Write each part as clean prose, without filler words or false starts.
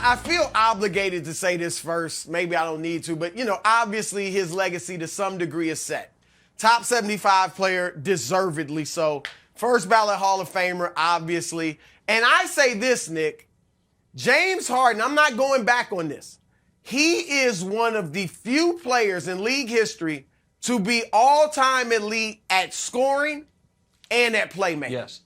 I feel obligated to say this first. Maybe I don't need to, but, obviously his legacy to some degree is set. Top 75 player, deservedly so. First ballot Hall of Famer, obviously. And I say this, Nick, James Harden, I'm not going back on this. He is one of the few players in league history to be all-time elite at scoring and at playmaking. Yes.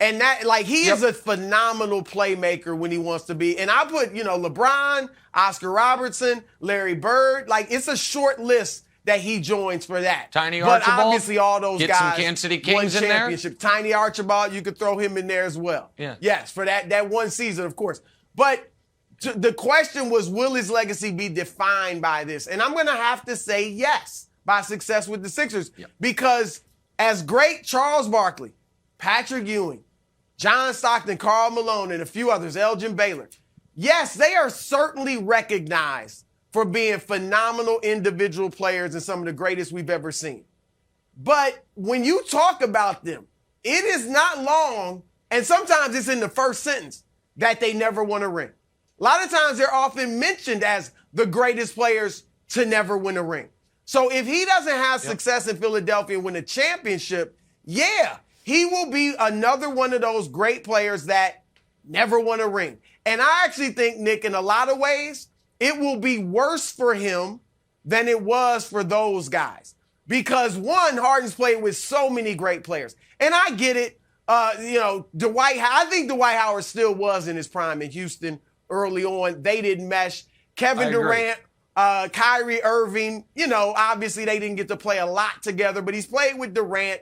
And that, he is a phenomenal playmaker when he wants to be. And I put, LeBron, Oscar Robertson, Larry Bird, it's a short list that he joins for that. Tiny Archibald. But obviously all those get guys some Kansas City Kings won in there. Championship. Tiny Archibald, you could throw him in there as well. Yeah. Yes, for that one season, of course. But the question was, will his legacy be defined by this? And I'm going to have to say yes, by success with the Sixers. Yep. Because as great Charles Barkley, Patrick Ewing, John Stockton, Karl Malone, and a few others, Elgin Baylor, yes, they are certainly recognized for being phenomenal individual players and some of the greatest we've ever seen. But when you talk about them, it is not long, and sometimes it's in the first sentence, that they never won a ring. A lot of times they're often mentioned as the greatest players to never win a ring. So if he doesn't have success in Philadelphia and win a championship, he will be another one of those great players that never won a ring. And I actually think, Nick, in a lot of ways, it will be worse for him than it was for those guys. Because, one, Harden's played with so many great players. And I get it. I think Dwight Howard still was in his prime in Houston early on. They didn't mesh. Kevin Durant, Kyrie Irving, obviously they didn't get to play a lot together, but he's played with Durant,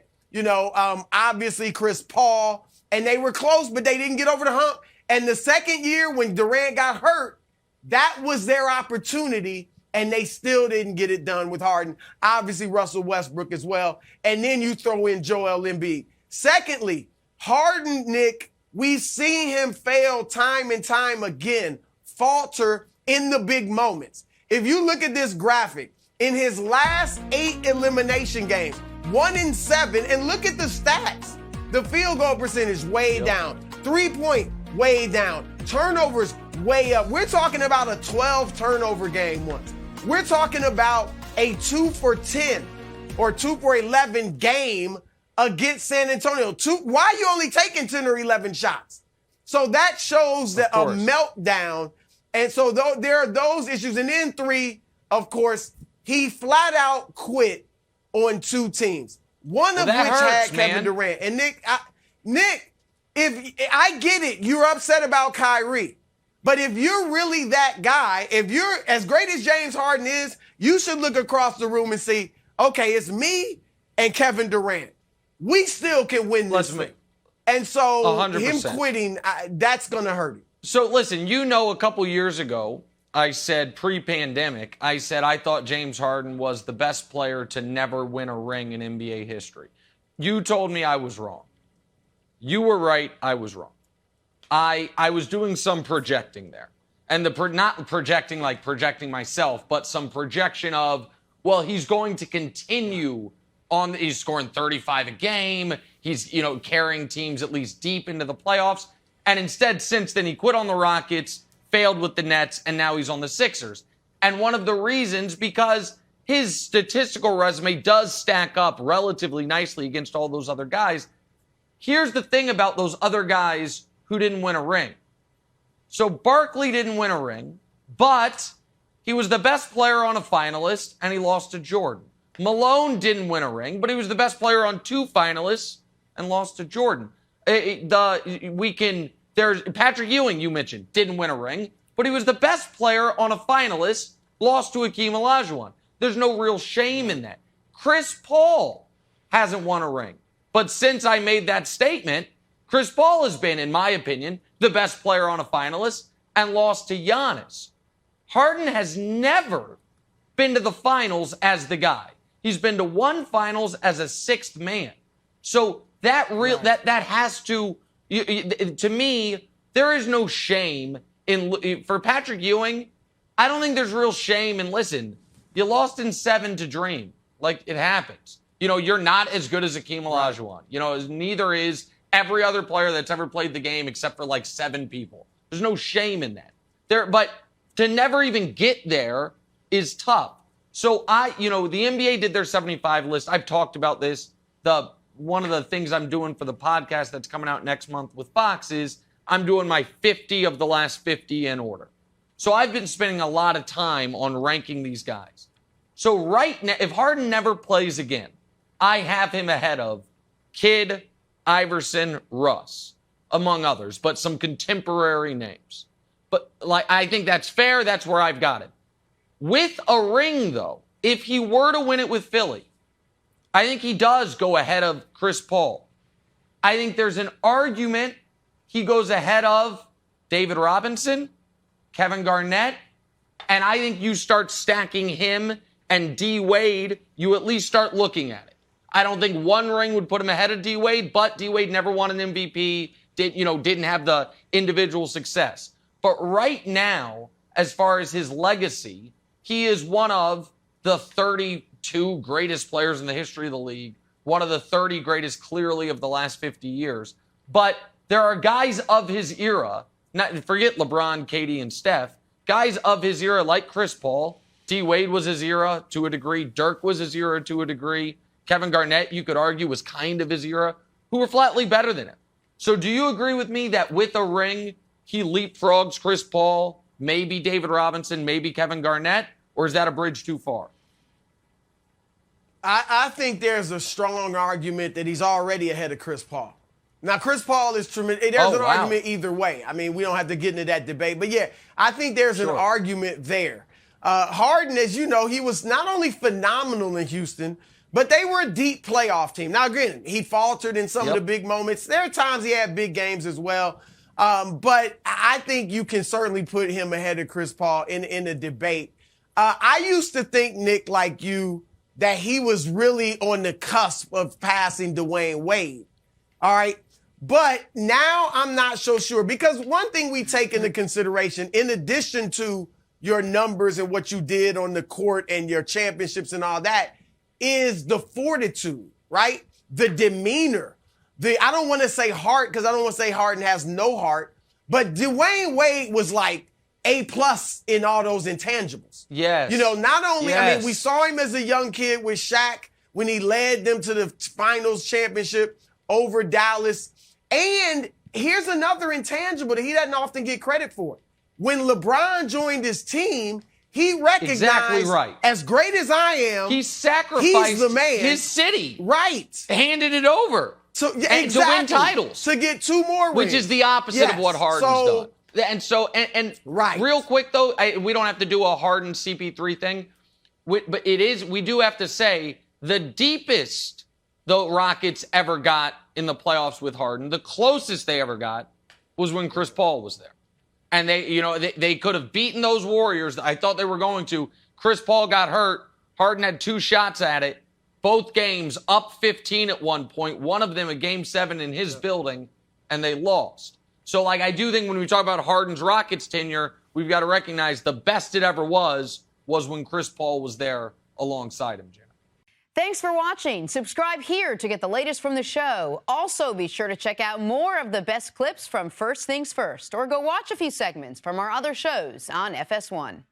obviously Chris Paul, and they were close, but they didn't get over the hump. And the second year when Durant got hurt, that was their opportunity, and they still didn't get it done with Harden. Obviously, Russell Westbrook as well. And then you throw in Joel Embiid. Secondly, Harden, Nick, we've seen him fail time and time again, falter in the big moments. If you look at this graphic, in his last 8 elimination games, 1-7, and look at the stats. The field goal percentage way down. 3-point way down. Turnovers way up. We're talking about a 12 turnover game once. We're talking about a 2 for 10 or 2 for 11 game against San Antonio. Why are you only taking 10 or 11 shots? So that shows a meltdown. And so there are those issues. And then 3, of course, he flat out quit on 2 teams. One of which had Kevin Durant. And Nick, if I get it, you're upset about Kyrie. But if you're really that guy, if you're as great as James Harden is, you should look across the room and see, okay, it's me and Kevin Durant. We still can win this thing. And so 100%. him quitting, that's going to hurt him. So listen, a couple years ago, I said pre-pandemic, I thought James Harden was the best player to never win a ring in NBA history. You told me I was wrong. You were right, I was wrong. I was doing some projecting there. And not projecting like projecting myself, but some projection of, well, he's going to continue on. He's scoring 35 a game. He's, carrying teams at least deep into the playoffs. And instead, since then, he quit on the Rockets, failed with the Nets, and now he's on the Sixers. And one of the reasons, because his statistical resume does stack up relatively nicely against all those other guys. Here's the thing about those other guys who didn't win a ring. So Barkley didn't win a ring, but he was the best player on a finalist, and he lost to Jordan. Malone didn't win a ring, but he was the best player on 2 finalists and lost to Jordan. There's Patrick Ewing, you mentioned, didn't win a ring, but he was the best player on a finalist, lost to Hakeem Olajuwon. There's no real shame in that. Chris Paul hasn't won a ring. But since I made that statement, Chris Paul has been, in my opinion, the best player on a finalist and lost to Giannis. Harden has never been to the finals as the guy. He's been to 1 finals as a 6th man. So that has to me, there is no shame for Patrick Ewing. I don't think there's real shame in, listen, you lost in 7 to Dream. Like, it happens. You're not as good as Hakeem Olajuwon. Neither is every other player that's ever played the game except for 7 people. There's no shame in that. But to never even get there is tough. So the NBA did their 75 list. I've talked about this. One of the things I'm doing for the podcast that's coming out next month with Fox is I'm doing my 50 of the last 50 in order. So I've been spending a lot of time on ranking these guys. So right now, if Harden never plays again, I have him ahead of Kidd, Iverson, Russ, among others, but some contemporary names. But I think that's fair. That's where I've got it. With a ring, though, if he were to win it with Philly, I think he does go ahead of Chris Paul. I think there's an argument he goes ahead of David Robinson, Kevin Garnett, and I think you start stacking him and D. Wade, you at least start looking at it. I don't think one ring would put him ahead of D. Wade, but D. Wade never won an MVP, didn't have the individual success. But right now, as far as his legacy, he is one of the 32 greatest players in the history of the league, one of the 30 greatest clearly of the last 50 years. But there are guys of his era, forget LeBron, KD, and Steph, guys of his era like Chris Paul. D. Wade was his era to a degree. Dirk was his era to a degree. Kevin Garnett, you could argue, was kind of his era, who were flatly better than him. So do you agree with me that with a ring, he leapfrogs Chris Paul, maybe David Robinson, maybe Kevin Garnett, or is that a bridge too far? I think there's a strong argument that he's already ahead of Chris Paul. Now, Chris Paul is tremendous. There's an argument either way. I mean, we don't have to get into that debate. But, yeah, I think there's an argument there. Harden, as you know, he was not only phenomenal in Houston, but they were a deep playoff team. Now, again, he faltered in some of the big moments. There are times he had big games as well. But I think you can certainly put him ahead of Chris Paul in a debate. I used to think, Nick, like you, that he was really on the cusp of passing Dwayne Wade. All right. But now I'm not so sure, because one thing we take into consideration, in addition to your numbers and what you did on the court and your championships and all that, is the fortitude, right? The demeanor. I don't want to say heart, because I don't want to say Harden has no heart, but Dwayne Wade was like A+ in all those intangibles. Yes. Not only, we saw him as a young kid with Shaq when he led them to the finals championship over Dallas. And here's another intangible that he doesn't often get credit for. When LeBron joined his team, he recognized, as great as I am, he sacrificed he's the man. His city. Right. Handed it over. To win titles. To get 2 more rings. Which is the opposite of what Harden's done. And real quick, though, we don't have to do a Harden CP3 thing, but we do have to say the deepest the Rockets ever got in the playoffs with Harden, the closest they ever got was when Chris Paul was there. And they could have beaten those Warriors. I thought they were going to. Chris Paul got hurt. Harden had 2 shots at it. Both games up 15 at one point. One of them a game 7 in his building, and they lost. So, I do think when we talk about Harden's Rockets tenure, we've got to recognize the best it ever was when Chris Paul was there alongside him, Jenna. Thanks for watching. Subscribe here to get the latest from the show. Also, be sure to check out more of the best clips from First Things First, or go watch a few segments from our other shows on FS1.